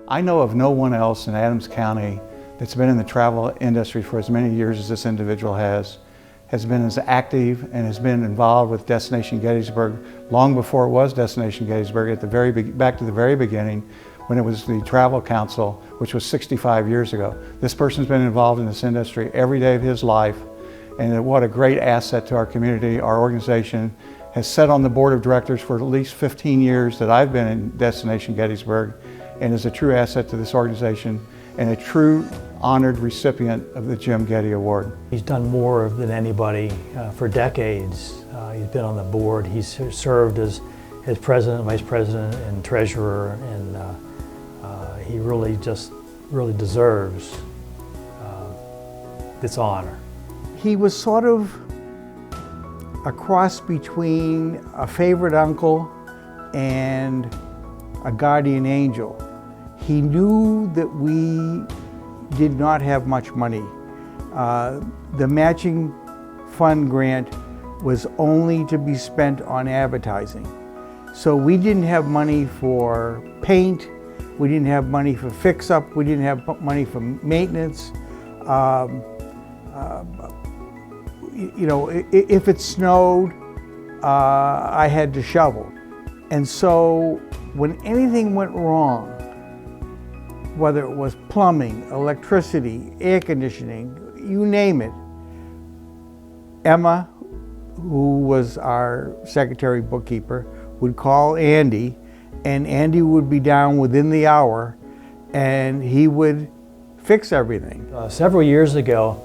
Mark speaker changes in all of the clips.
Speaker 1: I know of no one else in Adams County that's been in the travel industry for as many years as this individual has been as active and has been involved with Destination Gettysburg long before it was Destination Gettysburg, back to the very beginning when it was the Travel Council, which was 65 years ago. This person's been involved in this industry every day of his life, and what a great asset to our community. Our organization has sat on the board of directors for at least 15 years that I've been in Destination Gettysburg, and is a true asset to this organization and a true honored recipient of the Jim Getty Award.
Speaker 2: He's done more than anybody for decades. He's been on the board. He's served as president, vice president, and treasurer, and he really deserves this honor.
Speaker 3: He was sort of a cross between a favorite uncle and a guardian angel. He knew that we did not have much money. The matching fund grant was only to be spent on advertising. So we didn't have money for paint, we didn't have money for fix-up, we didn't have money for maintenance. You know, if it snowed, I had to shovel. And so when anything went wrong, whether it was plumbing, electricity, air conditioning, you name it, Emma, who was our secretary bookkeeper, would call Andy, and Andy would be down within the hour, and he would fix everything.
Speaker 2: Several years ago,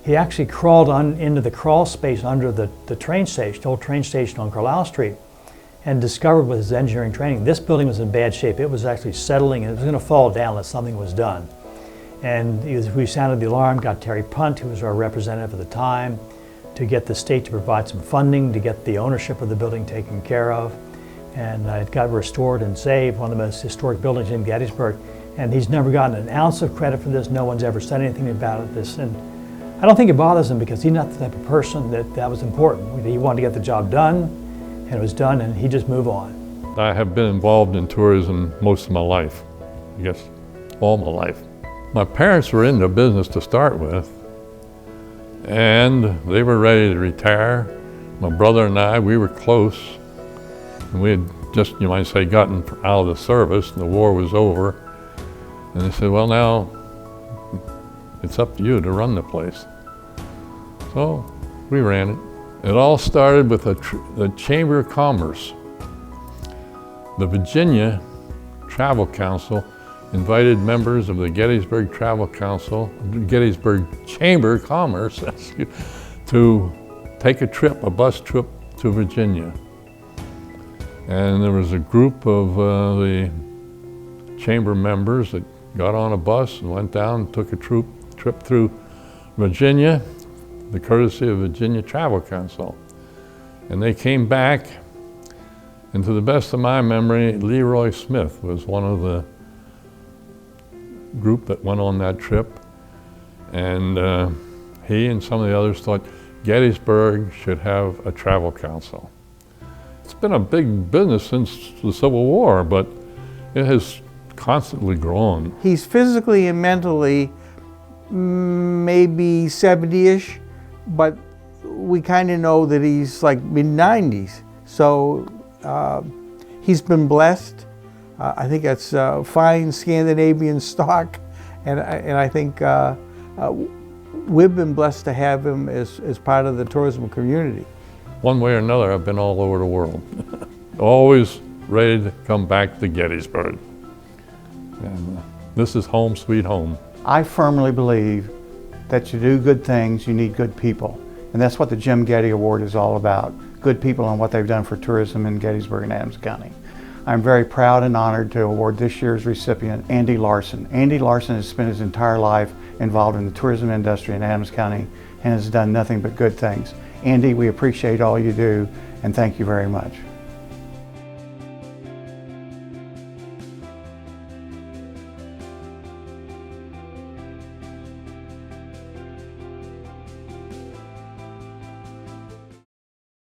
Speaker 2: he actually crawled into the crawl space under the train station, the old train station on Carlisle Street, and discovered with his engineering training, this building was in bad shape. It was actually settling and it was going to fall down unless something was done. And we sounded the alarm, got Terry Punt, who was our representative at the time, to get the state to provide some funding to get the ownership of the building taken care of. And it got restored and saved, one of the most historic buildings in Gettysburg. And he's never gotten an ounce of credit for this. No one's ever said anything about this. And I don't think it bothers him because he's not the type of person that was important. He wanted to get the job done, and it was done, and he just moved on.
Speaker 4: I have been involved in tourism most of my life, I guess all my life. My parents were in the business to start with, and they were ready to retire. My brother and I, we were close, and we had just, you might say, gotten out of the service, and the war was over. And they said, well, now it's up to you to run the place. So we ran it. It all started with the Chamber of Commerce. The Virginia Travel Council invited members of the Gettysburg Travel Council, Gettysburg Chamber of Commerce, to take a bus trip to Virginia. And there was a group of the chamber members that got on a bus and went down and took a trip through Virginia, the courtesy of Virginia Travel Council. And they came back, and to the best of my memory, Leroy Smith was one of the group that went on that trip. And he and some of the others thought Gettysburg should have a travel council. It's been a big business since the Civil War, but it has constantly grown.
Speaker 3: He's physically and mentally maybe 70-ish, but we kind of know that he's like mid-90s. So he's been blessed. I think that's fine Scandinavian stock, and I think we've been blessed to have him as part of the tourism community.
Speaker 4: One way or another, I've been all over the world. Always ready to come back to Gettysburg. And this is home sweet home.
Speaker 1: I firmly believe that to do good things, you need good people. And that's what the Jim Getty Award is all about. Good people and what they've done for tourism in Gettysburg and Adams County. I'm very proud and honored to award this year's recipient, Andy Larson. Andy Larson has spent his entire life involved in the tourism industry in Adams County and has done nothing but good things. Andy, we appreciate all you do, and thank you very much.